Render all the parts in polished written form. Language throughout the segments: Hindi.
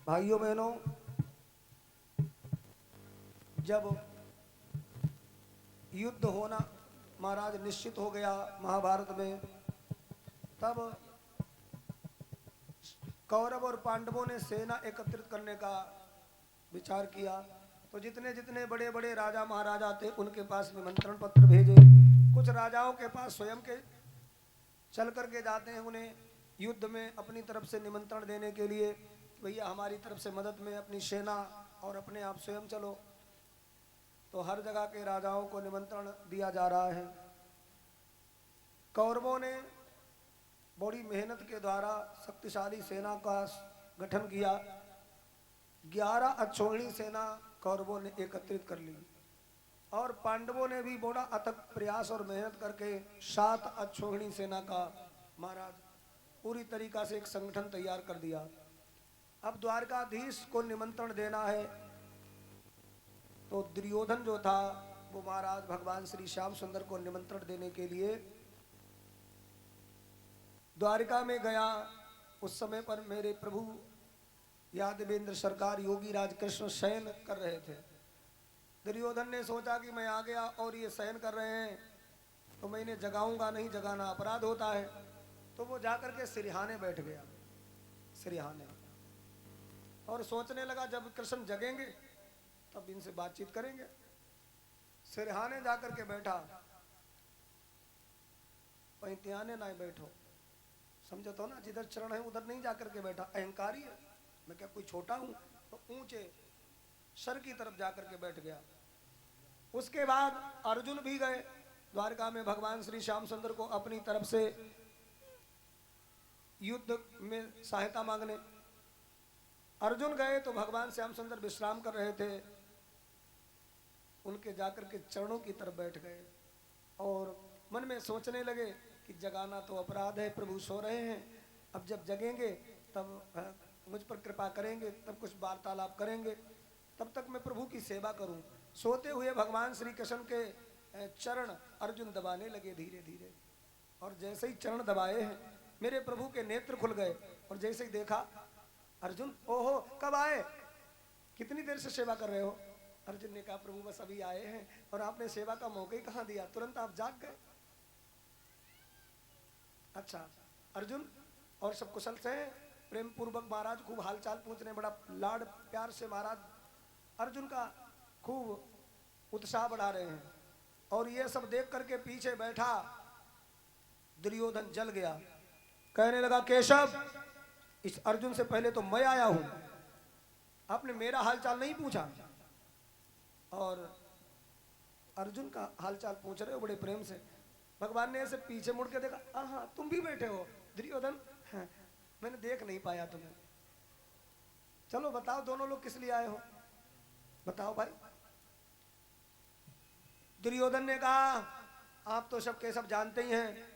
भाइयों बहनों, जब युद्ध होना महाराज निश्चित हो गया महाभारत में, तब कौरव और पांडवों ने सेना एकत्रित करने का विचार किया। तो जितने जितने बड़े बड़े राजा महाराजा थे उनके पास निमंत्रण पत्र भेजे। कुछ राजाओं के पास स्वयं के चल करके जाते हैं उन्हें युद्ध में अपनी तरफ से निमंत्रण देने के लिए, भैया हमारी तरफ से मदद में अपनी सेना और अपने आप स्वयं चलो। तो हर जगह के राजाओं को निमंत्रण दिया जा रहा है। कौरवों ने बड़ी मेहनत के द्वारा शक्तिशाली सेना का गठन किया। 11 अक्षौहिणी सेना कौरवों ने एकत्रित कर ली और पांडवों ने भी बड़ा अथक प्रयास और मेहनत करके 7 अक्षौहिणी सेना का महाराज पूरी तरीका से एक संगठन तैयार कर दिया। अब द्वारकाधीश को निमंत्रण देना है, तो दुर्योधन जो था वो महाराज भगवान श्री श्याम सुंदर को निमंत्रण देने के लिए द्वारिका में गया। उस समय पर मेरे प्रभु यादवेंद्र सरकार योगी राज कृष्ण शयन कर रहे थे। दुर्योधन ने सोचा कि मैं आ गया और ये शयन कर रहे हैं तो मैं इन्हें जगाऊंगा नहीं, जगाना अपराध होता है। तो वो जाकर के सिरहाने बैठ गया, सिरहाने, और सोचने लगा जब कृष्ण जगेंगे तब इनसे बातचीत करेंगे। सिरहाने जाकर के बैठा, पैंतियाने ना बैठो, समझो तो ना, जिधर चरण है उधर नहीं जाकर के बैठा। अहंकारी है, मैं क्या कोई छोटा हूं, तो ऊंचे सर की तरफ जाकर के बैठ गया। उसके बाद अर्जुन भी गए द्वारका में भगवान श्री श्याम सुंदर को अपनी तरफ से युद्ध में सहायता मांगने। अर्जुन गए तो भगवान श्याम सुंदर विश्राम कर रहे थे, उनके जाकर के चरणों की तरफ बैठ गए और मन में सोचने लगे कि जगाना तो अपराध है, प्रभु सो रहे हैं, अब जब जगेंगे तब मुझ पर कृपा करेंगे, तब कुछ वार्तालाप करेंगे, तब तक मैं प्रभु की सेवा करूं। सोते हुए भगवान श्री कृष्ण के चरण अर्जुन दबाने लगे धीरे धीरे, और जैसे ही चरण दबाए हैं मेरे प्रभु के नेत्र खुल गए, और जैसे ही देखा अर्जुन, ओहो कब आए, कितनी देर से सेवा कर रहे हो। अर्जुन ने कहा प्रभु बस अभी आए हैं और आपने सेवा का मौका ही कहां दिया, तुरंत आप जाग गए। अच्छा अर्जुन, और सब कुशल से हैं? प्रेम पूर्वक महाराज खूब हालचाल पूछ रहे, बड़ा लाड प्यार से महाराज अर्जुन का खूब उत्साह बढ़ा रहे हैं। और ये सब देख करके पीछे बैठा दुर्योधन जल गया, कहने लगा केशव, इस अर्जुन से पहले तो मैं आया हूं, आपने मेरा हालचाल नहीं पूछा, और अर्जुन का हालचाल पूछ रहे हो बड़े प्रेम से। भगवान ने ऐसे पीछे मुड़ के देखा, हाँ तुम भी बैठे हो दुर्योधन, हाँ, मैंने देख नहीं पाया तुम्हें, चलो बताओ दोनों लोग किस लिए आए हो, बताओ भाई। दुर्योधन ने कहा आप तो सब के सब जानते ही हैं,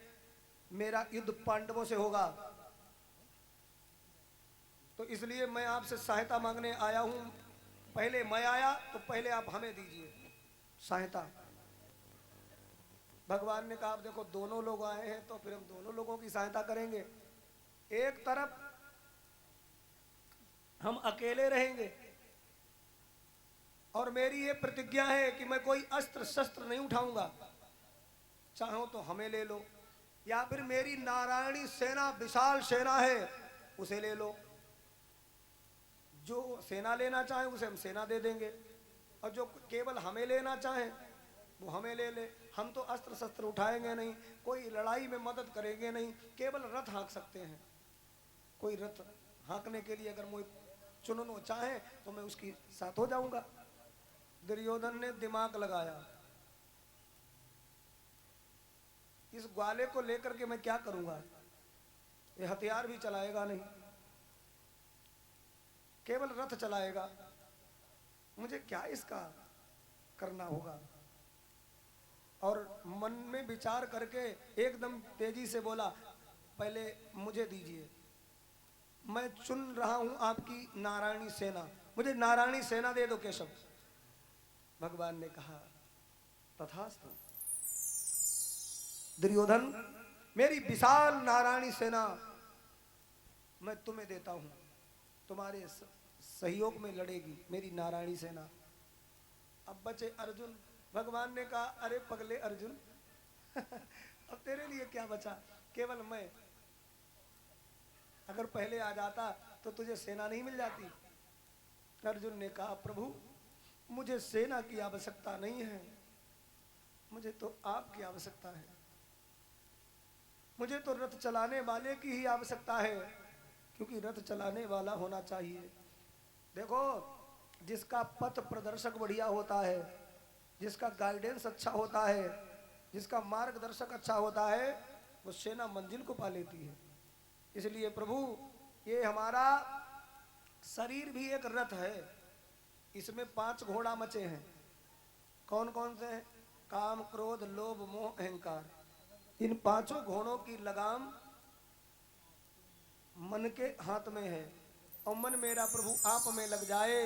मेरा युद्ध पांडवों से होगा, तो इसलिए मैं आपसे सहायता मांगने आया हूं। पहले मैं आया तो पहले आप हमें दीजिए सहायता। भगवान ने कहा आप देखो दोनों लोग आए हैं तो फिर हम दोनों लोगों की सहायता करेंगे। एक तरफ हम अकेले रहेंगे और मेरी ये प्रतिज्ञा है कि मैं कोई अस्त्र शस्त्र नहीं उठाऊंगा, चाहो तो हमें ले लो, या फिर मेरी नारायणी सेना विशाल सेना है उसे ले लो। जो सेना लेना चाहे उसे हम सेना दे देंगे, और जो केवल हमें लेना चाहे वो हमें ले ले। हम तो अस्त्र शस्त्र उठाएंगे नहीं, कोई लड़ाई में मदद करेंगे नहीं, केवल रथ हाँक सकते हैं। कोई रथ हाँकने के लिए अगर मुझे चुननो चाहे तो मैं उसकी साथ हो जाऊंगा। दुर्योधन ने दिमाग लगाया, इस ग्वाले को लेकर के मैं क्या करूंगा, ये हथियार भी चलाएगा नहीं, केवल रथ चलाएगा, मुझे क्या इसका करना होगा। और मन में विचार करके एकदम तेजी से बोला, पहले मुझे दीजिए, मैं चुन रहा हूं आपकी नारायणी सेना, मुझे नारायणी सेना दे दो केशव। भगवान ने कहा तथास्तु दुर्योधन, मेरी विशाल नारायणी सेना मैं तुम्हें देता हूं, तुम्हारे सहयोग में लड़ेगी मेरी नारायणी सेना। अब बचे अर्जुन। भगवान ने कहा अरे पगले अर्जुन अब तेरे लिए क्या बचा, केवल मैं। अगर पहले आ जाता तो तुझे सेना नहीं मिल जाती। अर्जुन ने कहा प्रभु मुझे सेना की आवश्यकता नहीं है, मुझे तो आपकी आवश्यकता है। मुझे तो रथ चलाने वाले की ही आवश्यकता है, क्योंकि रथ चलाने वाला होना चाहिए। देखो जिसका पथ प्रदर्शक बढ़िया होता है, जिसका गाइडेंस अच्छा होता है, जिसका मार्गदर्शक अच्छा होता है, वो सेना मंजिल को पा लेती है। इसलिए प्रभु ये हमारा शरीर भी एक रथ है, इसमें 5 घोड़ा मचे हैं। कौन कौन से हैं? काम, क्रोध, लोभ, मोह, अहंकार। इन 5 घोड़ों की लगाम मन के हाथ में है, और मन मेरा प्रभु आप में लग जाए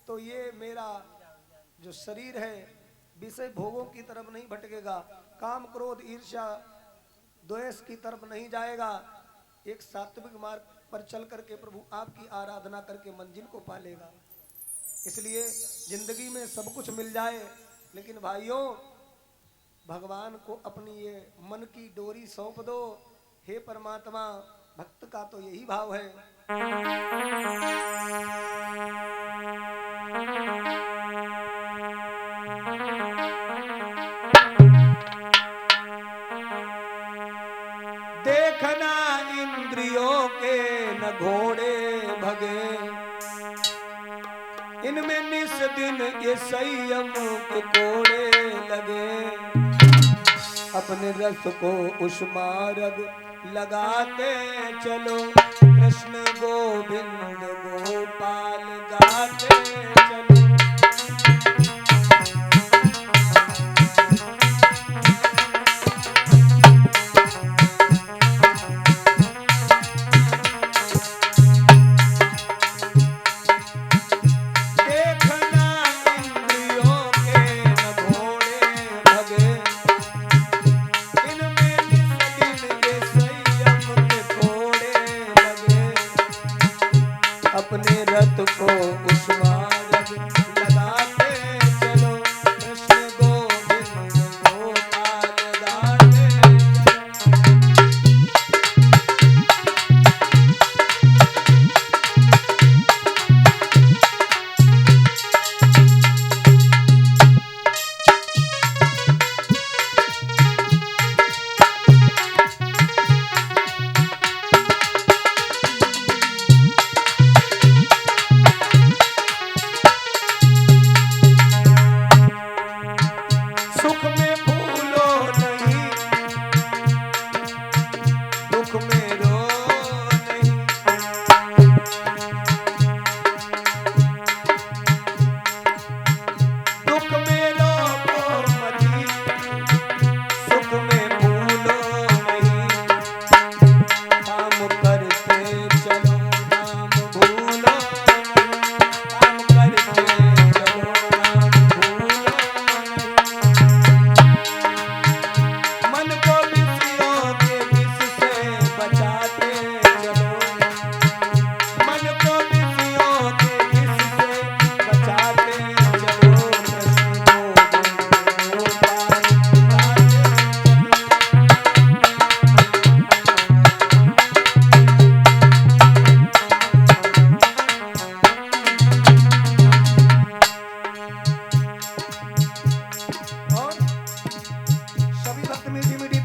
तो ये मेरा जो शरीर है विषय भोगों की तरफ नहीं भटकेगा, काम, क्रोध, ईर्ष्या, द्वेष की तरफ नहीं जाएगा। एक सात्विक मार्ग पर चल करके प्रभु आपकी आराधना करके मंजिल को पा लेगा। इसलिए जिंदगी में सब कुछ मिल जाए, लेकिन भाइयों भगवान को अपनी ये मन की डोरी सौंप दो। हे परमात्मा, भक्त का तो यही भाव है। देखना इंद्रियों के न घोड़े भगे, इनमें निस दिन ये संयम के कोड़े लगे। अपने रस को उस मार्ग लगाते चलो, कृष्ण गोविंद गोपाल गाते चलो। अपने रथ को उस मार्ग लगाते चलो, कृष्ण गोविंद गोपाल गाते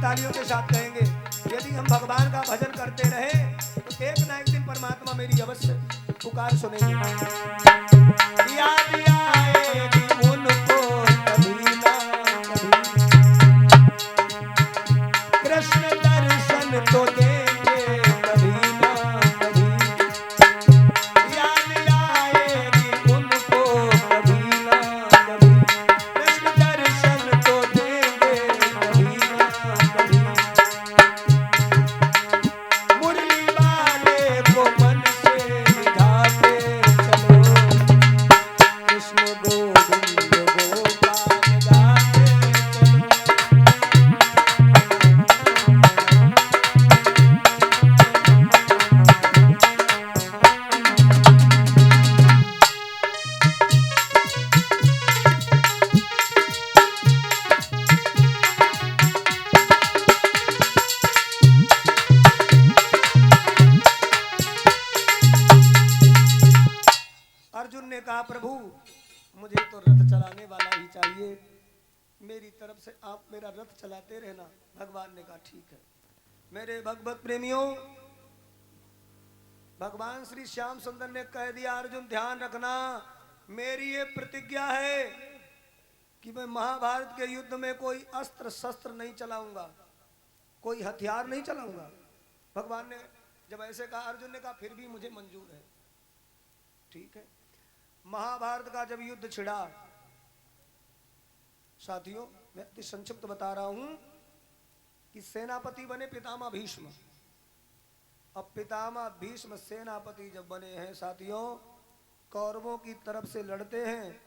तालियों के साथ कहेंगे, यदि हम भगवान का भजन करते रहे तो एक ना एक दिन परमात्मा मेरी अवश्य पुकार सुनेंगे। याद आएगी उनको कभी ना कभी, कृष्ण दर्शन तो देंगे कभी ना कभी। याद आएगी उनको कभी ना कभी, कृष्ण दर्शन तो देंगे कभी ना कभी। मुरली वाले को मन से रिझाते चलो, अर्जुन ने कहा प्रभु मुझे तो रथ चलाने वाला ही चाहिए, मेरी तरफ से आप मेरा रथ चलाते रहना। भगवान ने कहा ठीक है। मेरे भगवत प्रेमियों, भगवान श्री श्याम सुंदर ने कह दिया अर्जुन ध्यान रखना, मेरी ये प्रतिज्ञा है कि मैं महाभारत के युद्ध में कोई अस्त्र शस्त्र नहीं चलाऊंगा, कोई हथियार नहीं चलाऊंगा। भगवान ने जब ऐसे कहा, अर्जुन ने कहा फिर भी मुझे मंजूर है, ठीक है। महाभारत का जब युद्ध छिड़ा, साथियों मैं अति संक्षिप्त बता रहा हूं कि सेनापति बने पितामह भीष्म। अब पितामह भीष्म सेनापति जब बने हैं साथियों, कौरवों की तरफ से लड़ते हैं,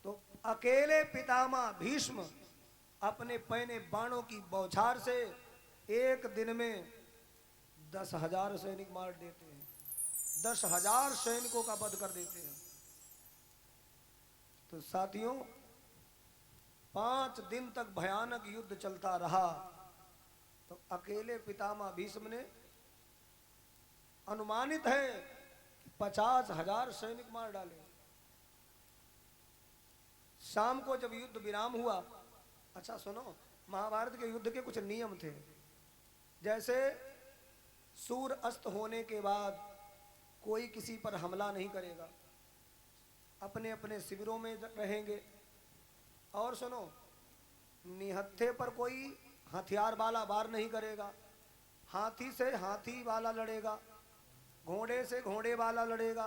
तो अकेले पितामह भीष्म अपने पैने बाणों की बौछार से एक दिन में 10,000 सैनिक मार देते हैं, 10,000 सैनिकों का वध कर देते हैं। तो साथियों 5 दिन तक भयानक युद्ध चलता रहा। तो अकेले पितामह भीष्म ने अनुमानित है कि 50,000 सैनिक मार डाले। शाम को जब युद्ध विराम हुआ, अच्छा सुनो, महाभारत के युद्ध के कुछ नियम थे। जैसे सूर्य अस्त होने के बाद कोई किसी पर हमला नहीं करेगा, अपने अपने शिविरों में रहेंगे। और सुनो, निहत्थे पर कोई हथियार वाला वार नहीं करेगा, हाथी से हाथी वाला लड़ेगा, घोड़े से घोड़े वाला लड़ेगा,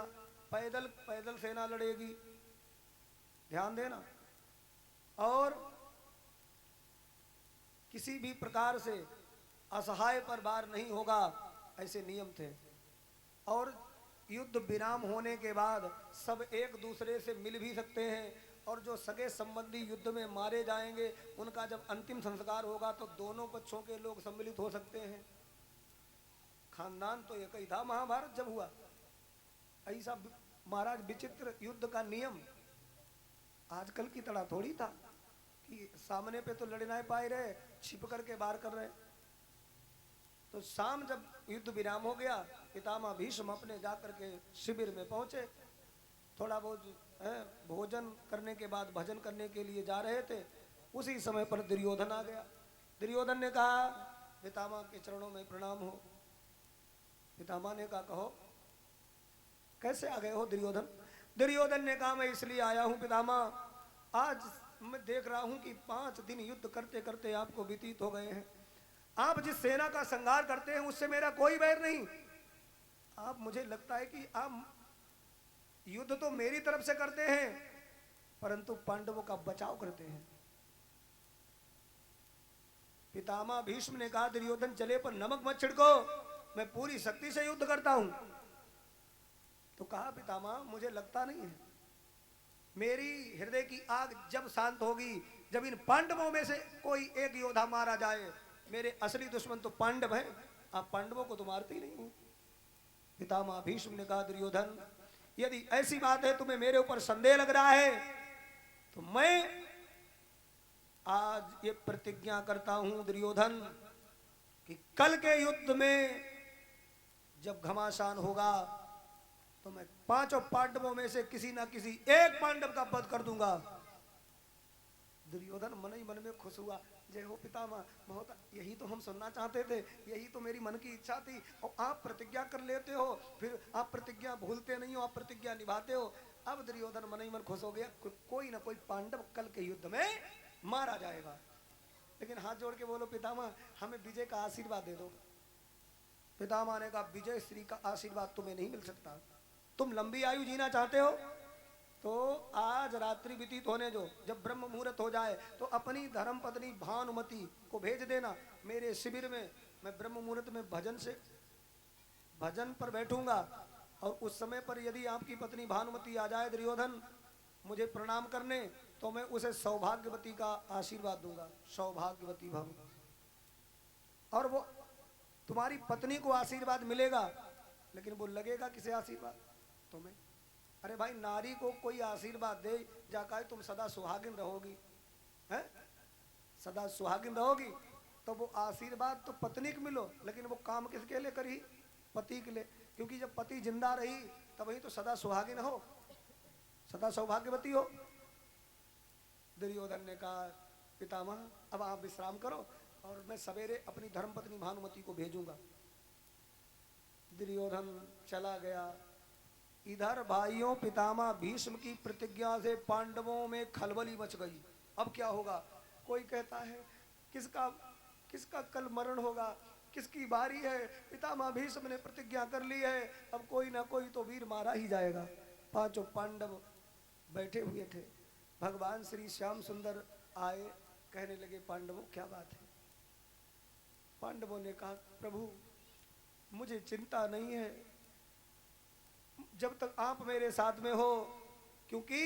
पैदल पैदल सेना लड़ेगी, ध्यान देना। और किसी भी प्रकार से असहाय पर वार नहीं होगा, ऐसे नियम थे। और युद्ध विराम होने के बाद सब एक दूसरे से मिल भी सकते हैं, और जो सगे संबंधी युद्ध में मारे जाएंगे उनका जब अंतिम संस्कार होगा तो दोनों पक्षों के लोग सम्मिलित हो सकते हैं। खानदान तो एक ही था महाभारत जब हुआ। ऐसा महाराज विचित्र युद्ध का नियम आजकल की तरह थोड़ी था कि सामने पे तो लड़ नहीं पाए रहे, छिप करके वार कर रहे। तो शाम जब युद्ध विराम हो गया, पितामह भीष्म अपने जाकर के शिविर में पहुंचे। थोड़ा बहुत भोजन करने के बाद भजन करने के लिए जा रहे थे, उसी समय पर दुर्योधन आ गया। दुर्योधन ने कहा पितामह के चरणों में प्रणाम हो। पितामह ने कहा कहो कैसे आ गए हो दुर्योधन? दुर्योधन ने कहा मैं इसलिए आया हूं पितामह, आज मैं देख रहा हूं कि 5 दिन युद्ध करते करते आपको व्यतीत हो गए हैं। आप जिस सेना का संहार करते हैं उससे मेरा कोई बैर नहीं। आप मुझे लगता है कि आप युद्ध तो मेरी तरफ से करते हैं, परंतु पांडवों का बचाव करते हैं। पितामह भीष्म ने कहा दुर्योधन चले पर नमक मत छिड़को, मैं पूरी शक्ति से युद्ध करता हूं। तो कहा पितामह मुझे लगता नहीं है, मेरी हृदय की आग जब शांत होगी, जब इन पांडवों में से कोई एक योद्धा मारा जाए। मेरे असली दुश्मन तो पांडव हैं, आप पांडवों को तो मारते ही नहीं हो। पितामह भीष्म ने कहा दुर्योधन यदि ऐसी बात है, तुम्हें मेरे ऊपर संदेह लग रहा है, तो मैं आज ये प्रतिज्ञा करता हूं दुर्योधन कि कल के युद्ध में जब घमासान होगा तो मैं 5 पांडवों में से किसी ना किसी एक पांडव का वध कर दूंगा। दुर्योधन मन ही मन में खुश हुआ, जय हो पितामह, बहुत यही तो हम सुनना चाहते थे, यही तो मेरी मन की इच्छा थी। और आप प्रतिज्ञा कर लेते हो, फिर आप प्रतिज्ञा भूलते नहीं हो, आप प्रतिज्ञा निभाते हो। अब दुर्योधन मन ही मन खुश हो गया, कोई ना कोई पांडव कल के युद्ध में मारा जाएगा। लेकिन हाथ जोड़ के बोलो पितामह हमें विजय का आशीर्वाद दे दो। पितामह ने कहा विजय श्री का आशीर्वाद तुम्हें नहीं मिल सकता। तुम लंबी आयु जीना चाहते हो तो आज रात्रि व्यतीत होने जो, जब ब्रह्म मुहूर्त हो जाए तो अपनी धर्म पत्नी भानुमति को भेज देना मेरे शिविर में। मैं ब्रह्म मुहूर्त में भजन पर बैठूंगा, और उस समय पर यदि आपकी पत्नी भानुमति आ जाए दुर्योधन मुझे प्रणाम करने, तो मैं उसे सौभाग्यवती का आशीर्वाद दूंगा, सौभाग्यवती भव। और वो तुम्हारी पत्नी को आशीर्वाद मिलेगा, लेकिन वो लगेगा किसे आशीर्वाद? तुम्हें। अरे भाई नारी को कोई आशीर्वाद दे जाकर तुम सदा सुहागिन रहोगी, हैं? सदा सुहागिन रहोगी, तो वो आशीर्वाद तो पत्नी को मिलो, लेकिन वो काम किसके लिए करी? पति के लिए। क्योंकि जब पति जिंदा रही तब ही तो सदा सुहागिन हो। सदा सौभाग्यवती हो। दुर्योधन ने कहा पितामह अब आप विश्राम करो और मैं सवेरे अपनी धर्मपत्नी भानुमति को भेजूंगा। दुर्योधन चला गया। इधर भाइयों पितामह भीष्म की प्रतिज्ञा से पांडवों में खलबली मच गई। अब क्या होगा? कोई कहता है किसका किसका कल मरण होगा, किसकी बारी है। पितामह भीष्म ने प्रतिज्ञा कर ली है, अब कोई ना कोई तो वीर मारा ही जाएगा। पांचों पांडव बैठे हुए थे। भगवान श्री श्याम सुंदर आए, कहने लगे पांडवों क्या बात है। पांडवों ने कहा प्रभु मुझे चिंता नहीं है जब तक आप मेरे साथ में हो, क्योंकि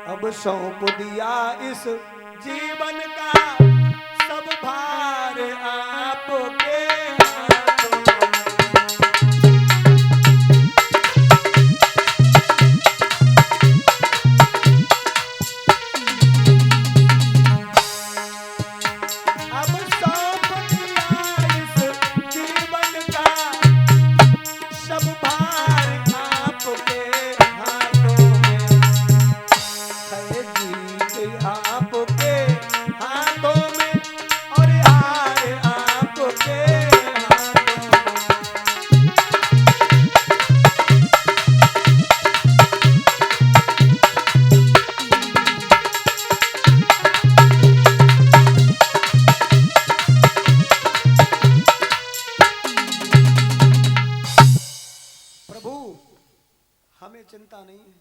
अब सौंप दिया इस जीवन का सब भार आपके हाथों। अब सौंप दिया इस जीवन का सब भार आपके हाथों में। है जीत आपके हाथों में और हार आपके हाथों में। प्रभु हमें चिंता नहीं है,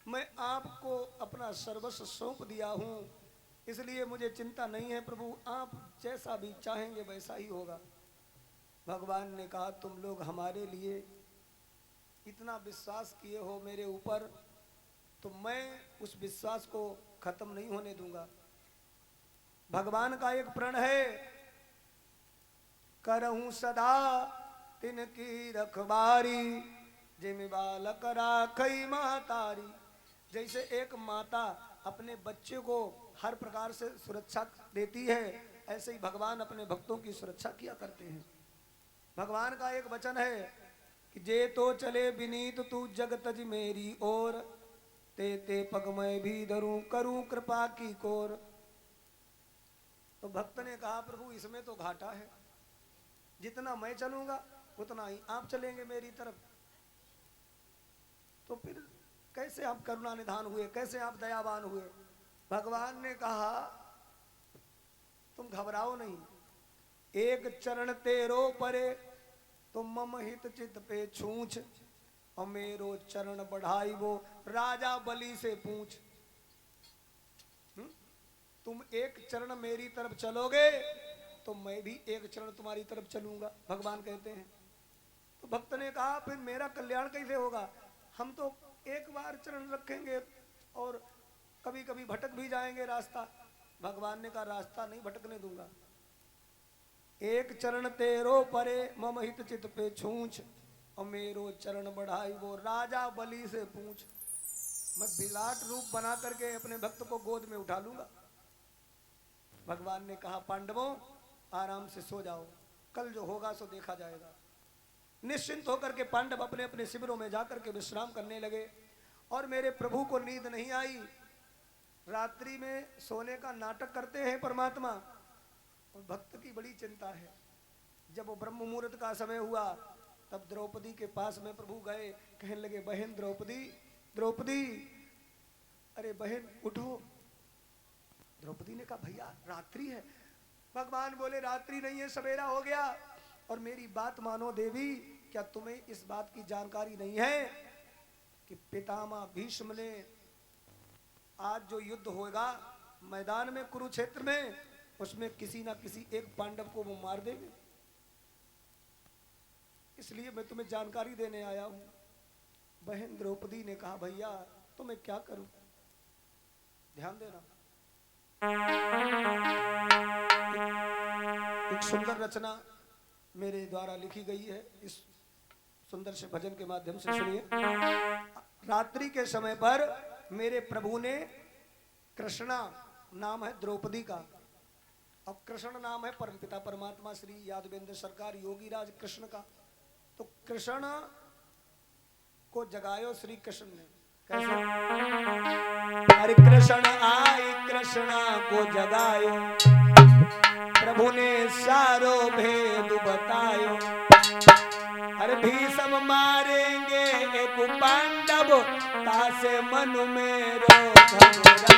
मैं आपको अपना सर्वस्व सौंप दिया हूं, इसलिए मुझे चिंता नहीं है। प्रभु आप जैसा भी चाहेंगे वैसा ही होगा। भगवान ने कहा तुम लोग हमारे लिए इतना विश्वास किए हो मेरे ऊपर, तो मैं उस विश्वास को खत्म नहीं होने दूंगा। भगवान का एक प्रण है, करहूं सदा तिनकी रखबारी, जिम बालक राखई मातारी। जैसे एक माता अपने बच्चे को हर प्रकार से सुरक्षा देती है, ऐसे ही भगवान अपने भक्तों की सुरक्षा किया करते हैं। भगवान का एक वचन है कि जे तो चले विनीत तू जग तज मेरी ओर, ते ते पग मैं भी धरूं करूं कृपा की कोर। तो भक्त ने कहा प्रभु इसमें तो घाटा है, जितना मैं चलूंगा उतना ही आप चलेंगे मेरी तरफ, तो फिर कैसे आप करुणा निधान हुए, कैसे आप दयावान हुए। भगवान ने कहा तुम घबराओ नहीं, एक चरण तेरो परे, तुम मम हित चित पे छूछ, और मेरो चरण बढ़ाई वो राजा बलि से पूछ। तुम एक चरण मेरी तरफ चलोगे तो मैं भी एक चरण तुम्हारी तरफ चलूंगा, भगवान कहते हैं। तो भक्त ने कहा फिर मेरा कल्याण कैसे होगा, हम तो एक बार चरण रखेंगे और कभी कभी भटक भी जाएंगे रास्ता। भगवान ने कहा रास्ता नहीं भटकने दूंगा। एक चरण तेरो परे मम हित चित पे छूछ, और मेरो चरण बढ़ाई वो राजा बलि से पूछ। मैं विराट रूप बना करके अपने भक्त को गोद में उठा लूंगा। भगवान ने कहा पांडवों आराम से सो जाओ, कल जो होगा सो देखा जाएगा। निश्चिंत होकर के पांडव अपने अपने शिविरों में जाकर के विश्राम करने लगे। और मेरे प्रभु को नींद नहीं आई, रात्रि में सोने का नाटक करते हैं परमात्मा। और भक्त की बड़ी चिंता है। जब वो ब्रह्म मुहूर्त का समय हुआ तब द्रौपदी के पास में प्रभु गए, कहने लगे बहन द्रौपदी, द्रौपदी अरे बहन उठो। द्रौपदी ने कहा भैया रात्रि है। भगवान बोले रात्रि नहीं है, सवेरा हो गया। और मेरी बात मानो देवी, क्या तुम्हें इस बात की जानकारी नहीं है कि पितामह भीष्म ने आज जो युद्ध होगा मैदान में कुरुक्षेत्र में, उसमें किसी ना किसी एक पांडव को वो मार देंगे, इसलिए मैं तुम्हें जानकारी देने आया हूं। बहन द्रौपदी ने कहा भैया तो मैं क्या करूं, ध्यान देना। एक सुंदर रचना मेरे द्वारा लिखी गई है, इस सुंदर से भजन के माध्यम से सुनिए। रात्रि के समय पर मेरे प्रभु ने, कृष्णा नाम है द्रौपदी का और कृष्ण नाम है परमपिता परमात्मा श्री यादवेंद्र सरकार योगीराज कृष्ण का। तो कृष्ण को जगायो श्री कृष्ण ने। कैसे? हरे कृष्ण आई कृष्णा को जगायो, प्रभु ने सारो भेद बतायो। हर भीषम मारेंगे एक पांडव, तासे मन में रो घबराओ।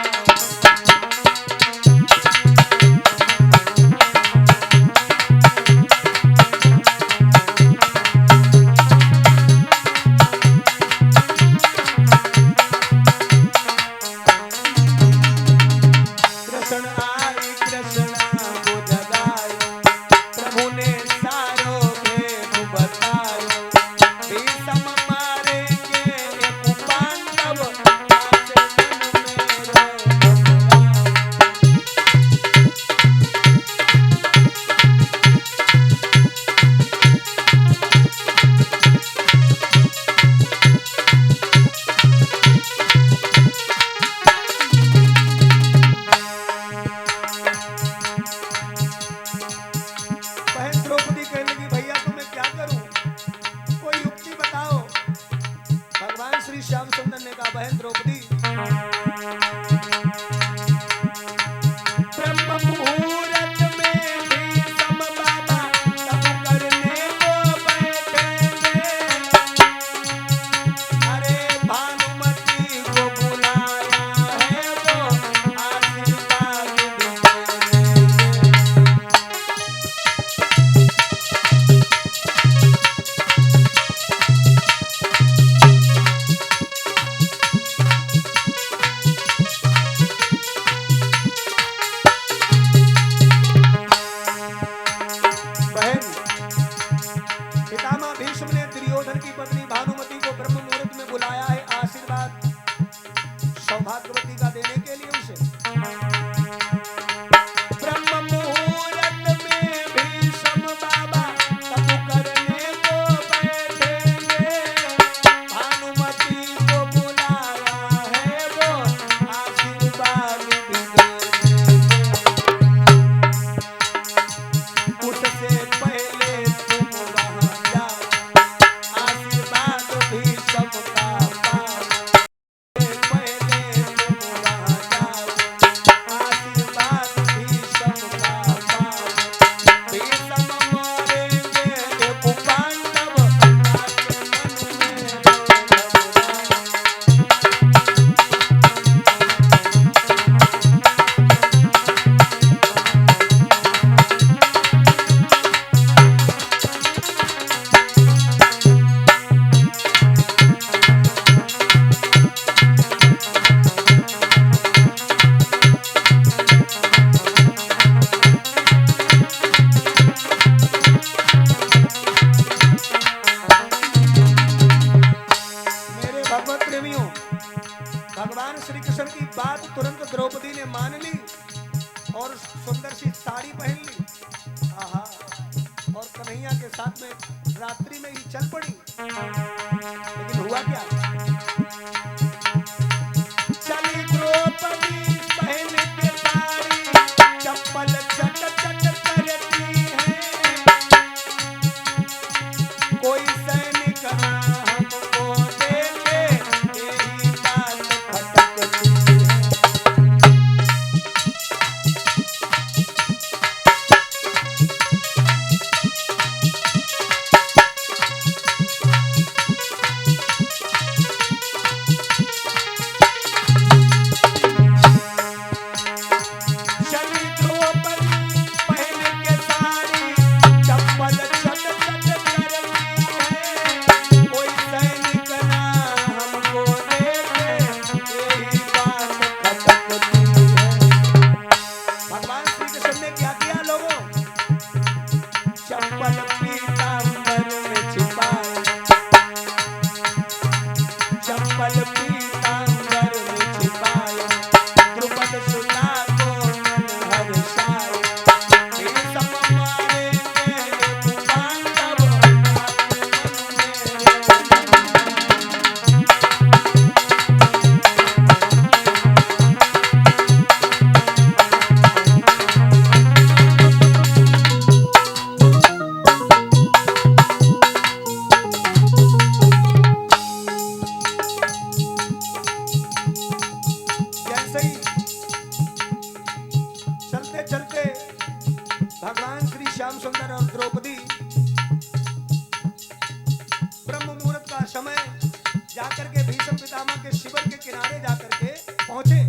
पितामह के शिविर के किनारे जाकर के पहुंचे।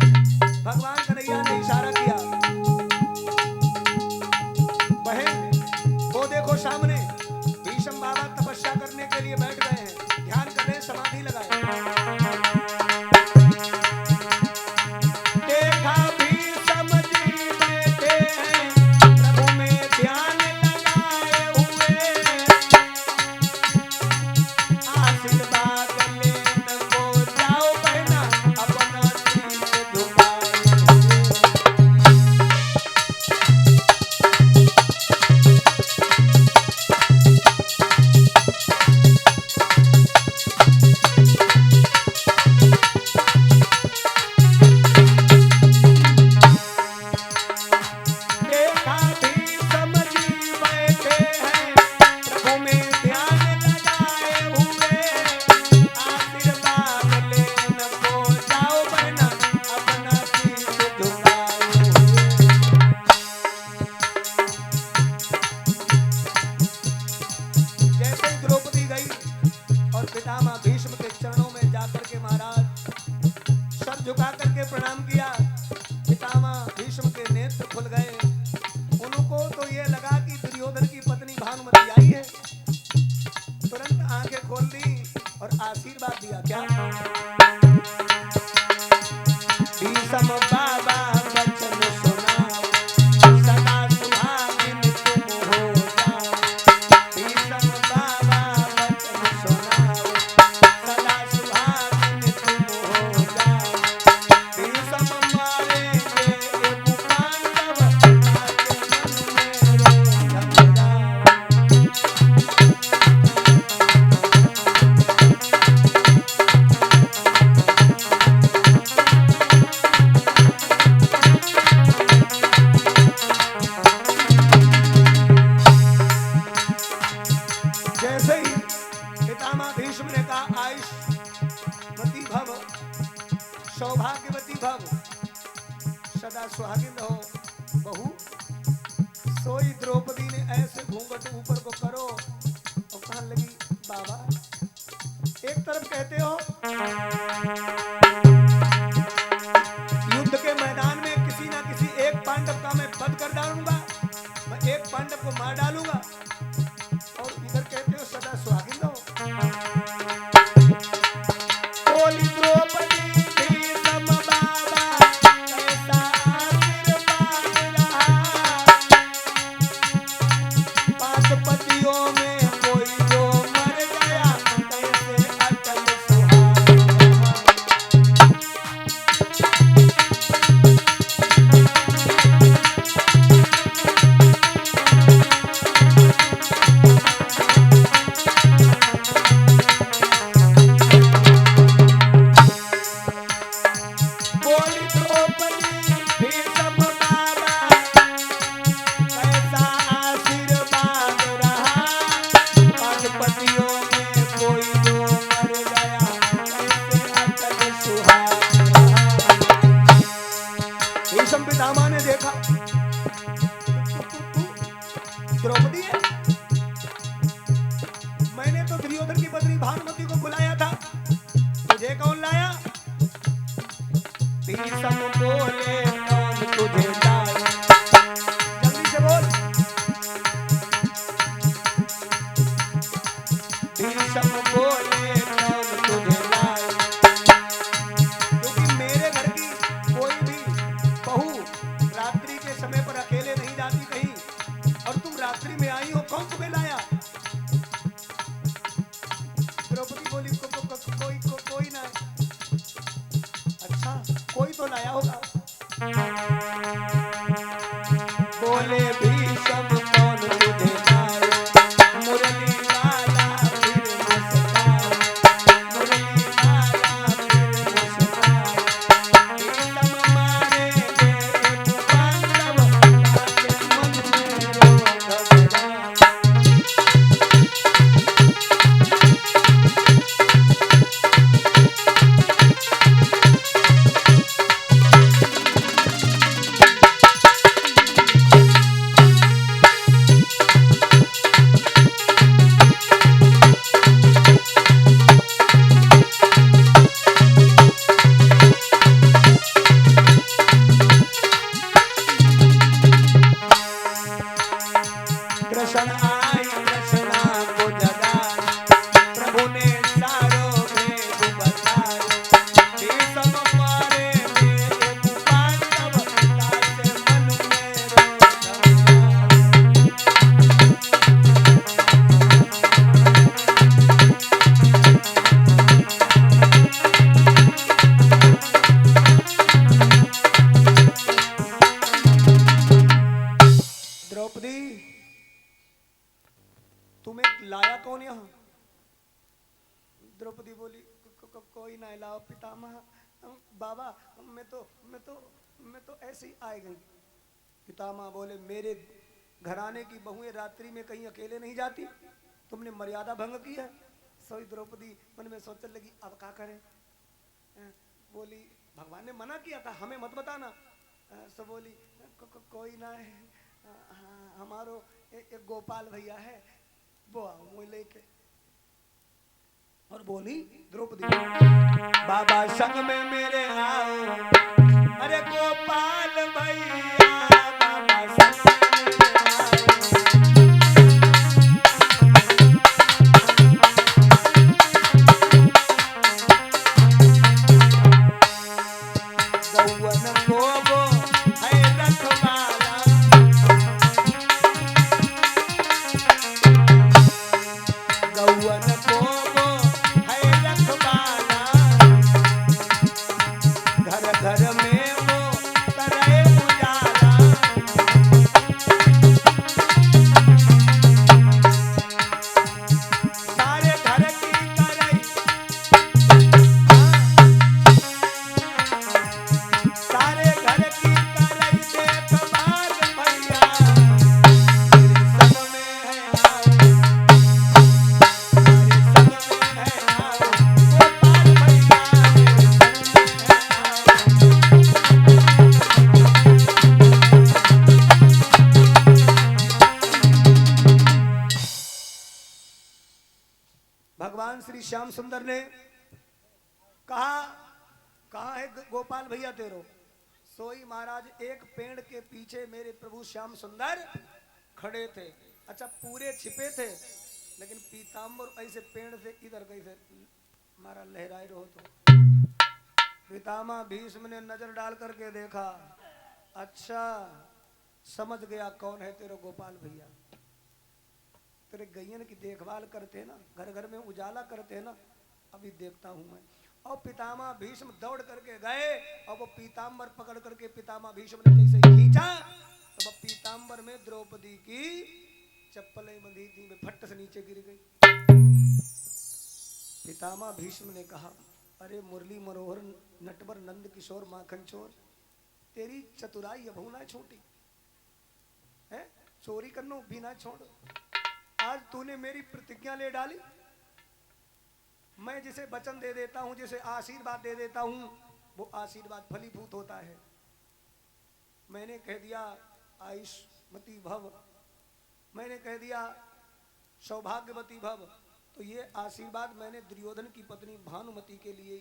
भगवान कन्हैया ने इशारा किया, बहन वो देखो सामने भीष्म बाबा तपस्या करने के लिए बैठ गए हैं, ध्यान कर रहे, समाधि लगाए। देखा भीष्म जी बैठे हैं, प्रभु में ध्यान लगाए हुए, आशीर्वाद लेने को जाओ बहना, अपना शीश झुकाए पितामह भीष्म के चरणों में जाकर के महाराज सर झुका करके प्रणाम किया। पितामह भीष्म के नेत्र खुल गए। उनको तो ये लगा कि दुर्योधन की पत्नी भानुमति आई है। तुरंत आंखें खोल दी और आशीर्वाद दिया। क्या भीष्म बाबा वचन सुनाओ, सदा सुहागिन तुम हो जाओ। भीष्म बाबा वचन सुनाओ, सदा सुहागिन तुम हो जाओ। भीष्म मारेंगे एक पांडव, आके मन में रख जाओ। जैसे ही पितामह भीष्म ने कहा आयुष्मती भव, सौभाग्यवती भव, सदा सुहागिन रहो बहू, सोई द्रौपदी ने ऐसे घूंघट ऊपर को करो और कहने लगी बाबा, एक तरफ कहते हो युद्ध के मैदान में किसी ना किसी एक पांडव का मैं वध कर डालूंगा, मैं एक पांडव को मार डालूंगा, और इधर कहते हो सदा सुहागिन रहो। बोली द्रौपदी भीष्म बाबा, कैसा आशीर्वाद रहा, पांच पतियों में कोई जो मर गया, कैसे अटल सुहाग रहा। बोली द्रौपदी भीष्म बाबा, कैसा आशीर्वाद रहा, पांच पतियों में कोई जो मर गया, कैसे अटल सुहाग रहा। भीष्म पितामह ने देखा द्रौपदी है, मैंने तो दुर्योधन की पत्नी भानुमति को बुलाया था, तुझे कौन लाया? भीष्म बोले कौन तुझे लाया, जल्दी से बोल। भीष्म बोले कौन तुझे लाया, क्योंकि मेरे घर की कोई भी बहू रात्रि के समय पर अकेले नहीं जाती कहीं, और तुम रात्रि में आई हो, कौन तुम्हें लाया? द्रौपदी बोली कोई ना। अच्छा, कोई तो लाया होगा। द्रौपदी बोली कोई ना लाओ पितामह, बाबा मैं तो ऐसे ही आ गई। पितामह बोले मेरे घराने की बहुएं रात्रि में कहीं अकेले नहीं जाती, तुमने मर्यादा भंग की है। सोई द्रौपदी मन में सोचने लगी अब क्या करें। बोली भगवान ने मना किया था हमें मत बताना। सो बोली कोई ना है, हमारो एक गोपाल भैया है वो आओ वो लेके। और बोली द्रौपदी बाबा संग में मेरे आओ, अरे गोपाल भैया बाबा संग में भगवान श्री श्याम सुंदर ने कहा कहाँ है गोपाल भैया तेरो। सोई महाराज एक पेड़ के पीछे मेरे प्रभु श्याम सुंदर खड़े थे। अच्छा पूरे छिपे थे लेकिन पीताम्बर ऐसे पेड़ से इधर कैसे मारा लहराए रहो। तो पितामह भीष्म ने नजर डाल करके देखा, अच्छा समझ गया कौन है तेरे गोपाल भैया। तेरे गैयन की देखभाल करते ना, घर घर में उजाला करते ना, अभी देखता हूं मैं। और पितामह भीष्म दौड़ करके गए और वो पीताम्बर पकड़ करके पितामह भीष्म ने जैसे खींचा तो वो पीताम्बर में द्रौपदी की चप्पलें बंधी थी वे फट से नीचे गिर गई। पितामह भीष्म ने कहा अरे मुरली मनोहर नटवर नंद किशोर माखन चोर, तेरी चतुराई अभू ना छोटी है, चोरी करनो भी ना छोड़। आज तूने मेरी प्रतिज्ञा ले डाली, मैं जिसे वचन दे देता हूं, जिसे आशीर्वाद दे देता हूं, वो आशीर्वाद फलीभूत होता है। मैंने कह दिया आयुष्मती भव, मैंने कह दिया सौभाग्यवती भव, तो ये आशीर्वाद मैंने दुर्योधन की पत्नी भानुमति के लिए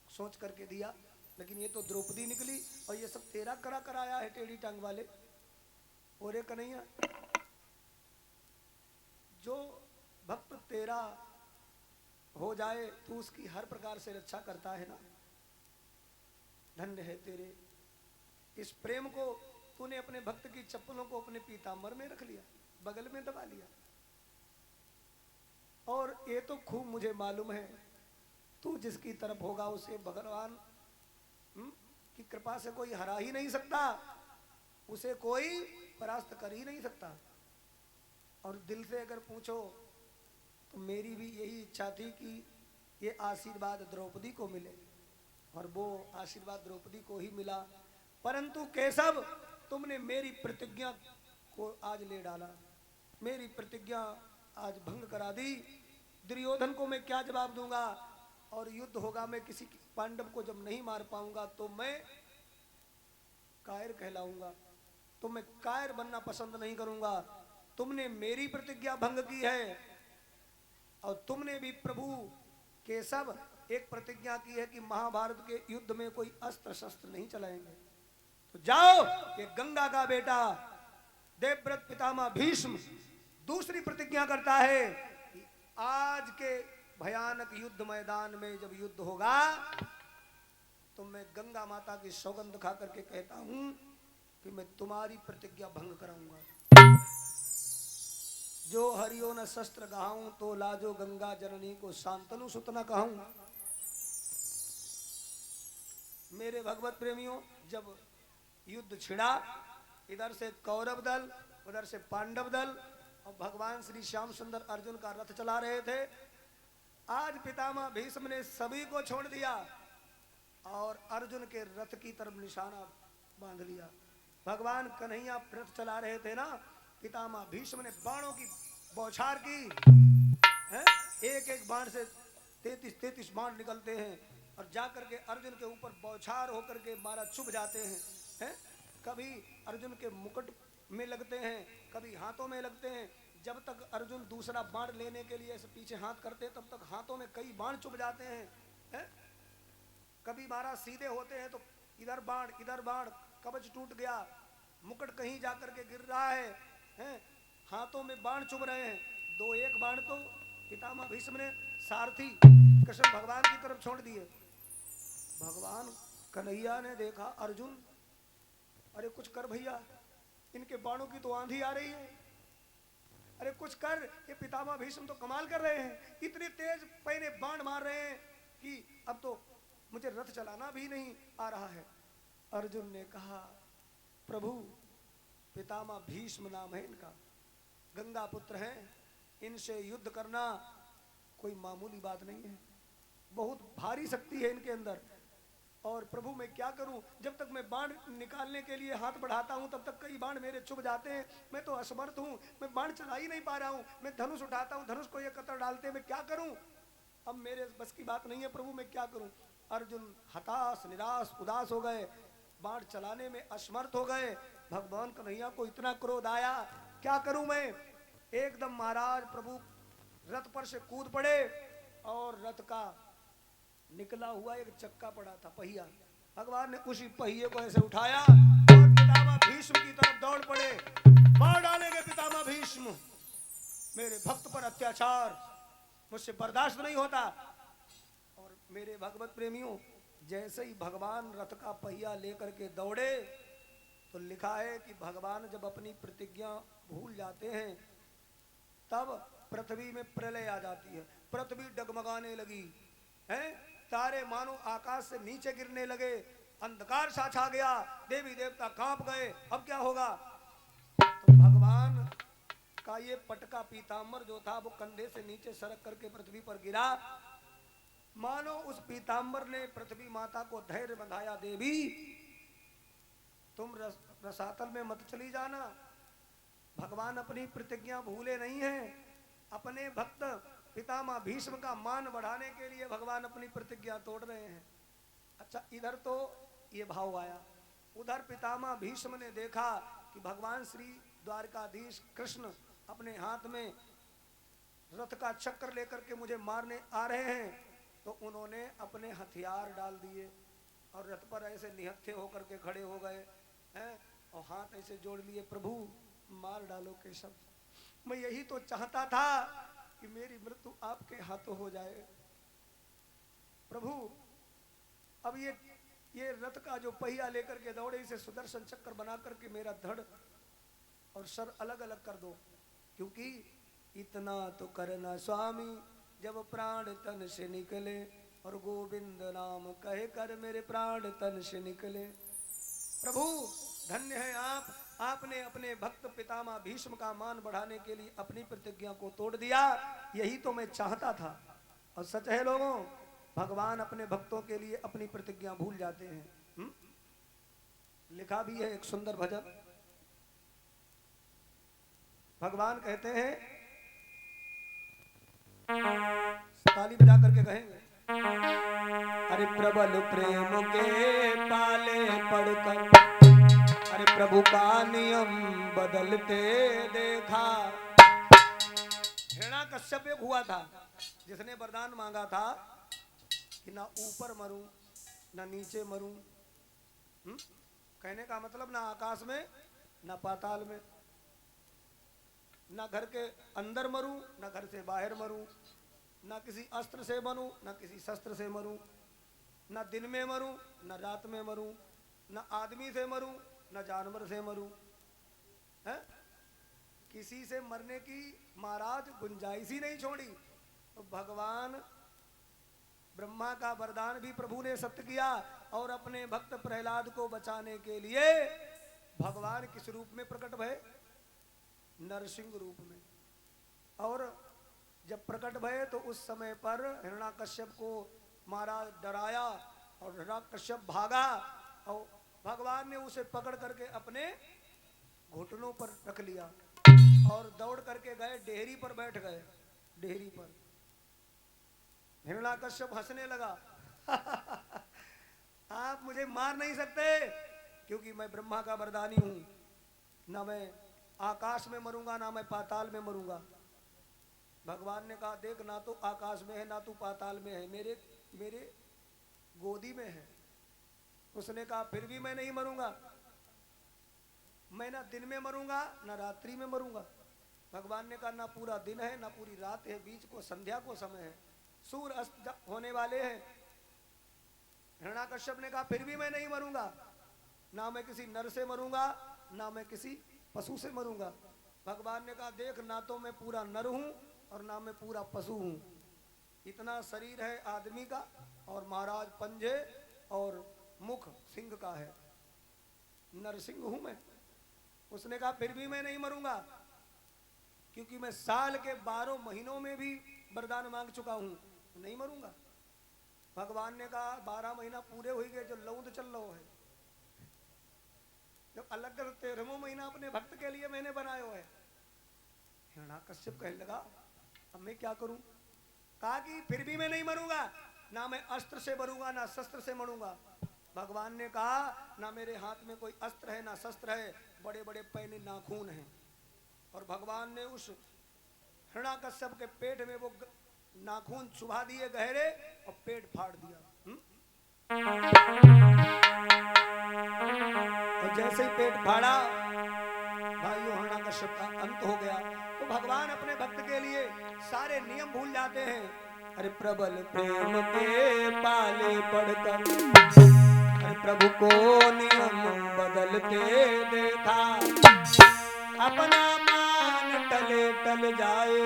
सोच करके दिया, लेकिन ये तो द्रौपदी निकली और ये सब तेरा करा कराया है टेढ़ी टांग वाले। और कन्हैया जो भक्त तेरा हो जाए तू उसकी हर प्रकार से रक्षा करता है ना, धन्य है तेरे इस प्रेम को। तूने अपने भक्त की चप्पलों को अपने पीताम्बर में रख लिया, बगल में दबा लिया। और ये तो खूब मुझे मालूम है तू जिसकी तरफ होगा उसे भगवान की कृपा से कोई हरा ही नहीं सकता, उसे कोई परास्त कर ही नहीं सकता। और दिल से अगर पूछो तो मेरी भी यही इच्छा थी कि ये आशीर्वाद द्रौपदी को मिले, और वो आशीर्वाद द्रौपदी को ही मिला। परंतु केशव तुमने मेरी प्रतिज्ञा को आज ले डाला, मेरी प्रतिज्ञा आज भंग करा दी। दुर्योधन को मैं क्या जवाब दूंगा, और युद्ध होगा मैं किसी पांडव को जब नहीं मार पाऊंगा तो मैं कायर कहलाऊंगा, तो मैं कायर बनना पसंद नहीं करूंगा। तुमने मेरी प्रतिज्ञा भंग की है, और तुमने भी प्रभु केशव एक प्रतिज्ञा की है कि महाभारत के युद्ध में कोई अस्त्र शस्त्र नहीं चलाएंगे। तो जाओ, ये गंगा का बेटा देवव्रत पितामह भीष्म दूसरी प्रतिज्ञा करता है कि आज के भयानक युद्ध मैदान में जब युद्ध होगा तो मैं गंगा माता की सौगंध खा करके कहता हूं कि मैं तुम्हारी प्रतिज्ञा भंग कराऊंगा। जो हरियो न शस्त्र गाऊं तो लाजो गंगा जननी को शांतनु सुत न कहूं। मेरे भगवत प्रेमियों, जब युद्ध छिड़ा, इधर से कौरव दल उधर से पांडव दल, और भगवान श्री श्याम सुंदर अर्जुन का रथ चला रहे थे, आज पितामह भीष्म ने सभी को छोड़ दिया और अर्जुन के रथ की तरफ निशाना बांध लिया। भगवान कन्हैया रथ चला रहे थे ना, पितामह भीष्म ने बाणों की बौछार की है? एक एक बाण से 33 बाण निकलते हैं और जाकर के अर्जुन के ऊपर बौछार होकर के मारा चुभ जाते हैं। कभी अर्जुन के मुकुट में लगते हैं, कभी हाथों में लगते हैं। जब तक अर्जुन दूसरा बाण लेने के लिए ऐसे पीछे हाथ करते तब तक हाथों में कई बाण चुभ जाते हैं। कभी मारा सीधे होते हैं तो इधर बाण, कवच टूट गया, मुकुट कहीं जाकर के गिर रहा है? हाथों में बाण चुभ रहे हैं। 2-1 बाण तो पितामह भीष्म ने सारथी कृष्ण भगवान की तरफ छोड़ दिए। भगवान कन्हैया ने देखा अर्जुन, अरे कुछ कर भैया, इनके बाणों की तो आंधी आ रही है, अरे कुछ कर। ये पितामह भीष्म तो कमाल कर रहे हैं, इतनी तेज पैने बाण मार रहे हैं कि अब तो मुझे रथ चलाना भी नहीं आ रहा है। अर्जुन ने कहा, प्रभु पितामह भीष्म नाम है इनका, गंगा पुत्र हैं, इनसे युद्ध करना कोई मामूली बात नहीं है, बहुत भारी शक्ति है इनके अंदर। और प्रभु मैं क्या करूं, जब तक मैं बाण निकालने के लिए हाथ बढ़ाता हूं तब तक कई बाण मेरे चुभ जाते हैं, मैं तो असमर्थ हूं, मैं बाण चला ही नहीं पा रहा हूं। मैं धनुष उठाता हूं, धनुष को ये कतर डालते, मैं क्या करूं, अब मेरे बस की बात नहीं है प्रभु, मैं क्या करूं। अर्जुन हताश, निराश, उदास हो गए, बाण चलाने में असमर्थ हो गए। भगवान कन्हैया को इतना क्रोध आया, क्या करूं मैं। एकदम महाराज प्रभु रथ पर से कूद पड़े और रथ का निकला हुआ एक चक्का पड़ा था, पहिया, भगवान ने उसी पहिए को ऐसे उठाया और पितामह भीष्म की तरफ दौड़ पड़े। मार डालेंगे पितामह भीष्म, मेरे भक्त पर अत्याचार मुझसे बर्दाश्त नहीं होता। और मेरे भगवत प्रेमियों, जैसे ही भगवान रथ का पहिया लेकर के दौड़े तो लिखा है कि भगवान जब अपनी प्रतिज्ञा भूल जाते हैं तब पृथ्वी में प्रलय आ जाती है, पृथ्वी डगमगाने लगी है, तारे मानो आकाश से नीचे गिरने लगे, अंधकार सा छा गया, देवी देवता कांप गए। अब क्या होगा, तो भगवान का ये पटका पीताम्बर जो था वो कंधे से नीचे सरक करके पृथ्वी पर गिरा। मानो उस पीताम्बर ने पृथ्वी माता को धैर्य बंधाया, देवी तुम रसातल में मत चली जाना, भगवान अपनी प्रतिज्ञा भूले नहीं हैं, अपने भक्त पितामह भीष्म का मान बढ़ाने के लिए भगवान अपनी प्रतिज्ञा तोड़ रहे हैं। अच्छा, इधर तो ये भाव आया, उधर पितामह भीष्म ने देखा कि भगवान श्री द्वारकाधीश कृष्ण अपने हाथ में रथ का चक्र लेकर के मुझे मारने आ रहे हैं, तो उन्होंने अपने हथियार डाल दिए और रथ पर ऐसे निहत्थे होकर के खड़े हो गए हैं और हाथ ऐसे जोड़ लिए, प्रभु मार डालो केशव, मैं यही तो चाहता था कि मेरी मृत्यु आपके हाथों हो जाए। प्रभु अब ये रथ का जो पहिया लेकर के दौड़े, इसे सुदर्शन चक्र बना करके मेरा धड़ और सर अलग अलग कर दो, क्योंकि इतना तो करना स्वामी जब प्राण तन से निकले, और गोविंद नाम कहे कर मेरे प्राण तन से निकले। प्रभु धन्य है आप, आपने अपने भक्त पितामह भीष्म का मान बढ़ाने के लिए अपनी प्रतिज्ञा को तोड़ दिया, यही तो मैं चाहता था। और सच है लोगों, भगवान अपने भक्तों के लिए अपनी प्रतिज्ञा भूल जाते हैं। लिखा भी है एक सुंदर भजन, भगवान कहते हैं, ताली बजा करके कहेंगे, अरे प्रबल प्रेम के पाले पड़कर, अरे प्रभु का नियम बदलते देखा। हिरण्याकश्यप एक हुआ था जिसने वरदान मांगा था कि ना ऊपर मरूं ना नीचे मरूं, कहने का मतलब ना आकाश में ना पाताल में, ना घर के अंदर मरूं ना घर से बाहर मरूं, ना किसी अस्त्र से मरूं ना किसी शस्त्र से मरूं, ना दिन में मरूं ना रात में मरूं, ना आदमी से मरूं ना जानवर से मरूं, है? किसी से मरने की महाराज गुंजाइश ही नहीं छोड़ी। तो भगवान ब्रह्मा का वरदान भी प्रभु ने सत्य किया और अपने भक्त प्रहलाद को बचाने के लिए भगवान किस रूप में प्रकट भय, नरसिंह रूप में। और जब प्रकट भये तो उस समय पर हिरण्याकश्यप को महाराज डराया और हिरण्याकश्यप भागा और भगवान ने उसे पकड़ करके अपने घुटनों पर रख लिया और दौड़ करके गए, डेहरी पर बैठ गए। डेहरी पर हिरण्याकश्यप हंसने लगा आप मुझे मार नहीं सकते क्योंकि मैं ब्रह्मा का वरदानी हूं, ना मैं आकाश में मरूंगा ना मैं पाताल में मरूंगा। भगवान ने कहा देख ना तो आकाश में है ना तू पाताल में है, मेरे गोदी में है। उसने कहा फिर भी मैं नहीं मरूंगा, मैं ना दिन में मरूंगा ना रात्रि में मरूंगा। भगवान ने कहा ना पूरा दिन है ना पूरी रात है, बीच को संध्या को समय है, सूर्य अस्त होने वाले हैं। हिरण्याकश्यप ने कहा फिर भी मैं नहीं मरूंगा, ना मैं किसी नर से मरूंगा ना मैं किसी पशु से मरूंगा। भगवान ने कहा देख ना तो मैं पूरा नर हूं और ना मैं पूरा पशु हूं, इतना शरीर है आदमी का और महाराज पंजे और मुख सिंह का है, नरसिंह हूं मैं। उसने कहा फिर भी मैं नहीं मरूंगा क्योंकि मैं साल के 12 महीनों में भी वरदान मांग चुका हूं, नहीं मरूंगा। भगवान ने कहा 12 महीना पूरे हो गए जो लौंद चल रहा है, जो अलग 13वां महीना अपने भक्त के लिए मैंने बनाया है। हिरण्याकश्यप कहने लगा अब मैं क्या करूं। कहा कि फिर भी मैं नहीं मरूंगा, ना मैं अस्त्र से मरूंगा ना शस्त्र से मरूंगा। भगवान ने कहा ना मेरे हाथ में कोई अस्त्र है ना शस्त्र है, बड़े बड़े पैने नाखून हैं। और भगवान ने उस हिरण्याकश्यप के पेट में वो नाखून चुभा दिए गहरे और पेट फाड़ दिया। और जैसे ही पेट फाड़ा भाइयों हिरण्याकश्यप का अंत हो गया। तो भगवान अपने भक्त के लिए सारे नियम भूल जाते हैं। अरे प्रबल प्रेम के पाले पड़कर अरे प्रभु को नियम बदलते देखा, अपना मान टले टल जाए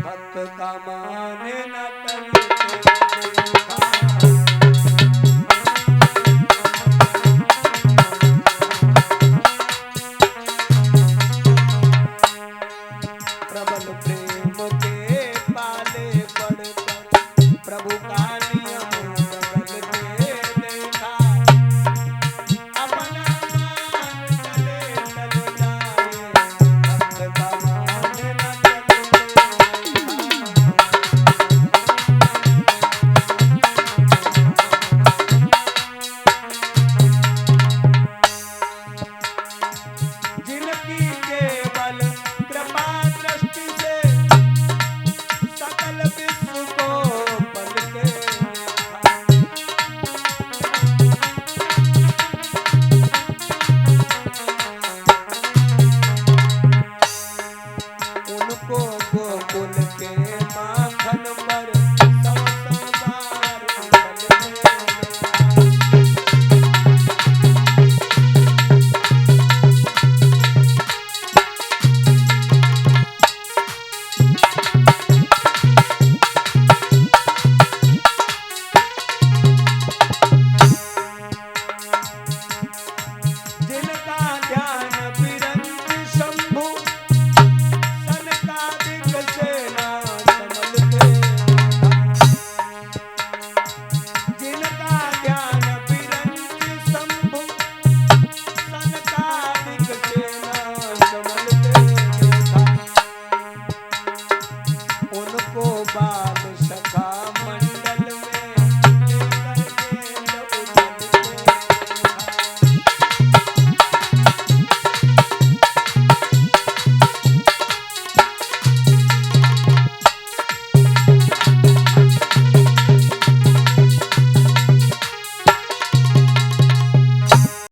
भक्त का मान न टले।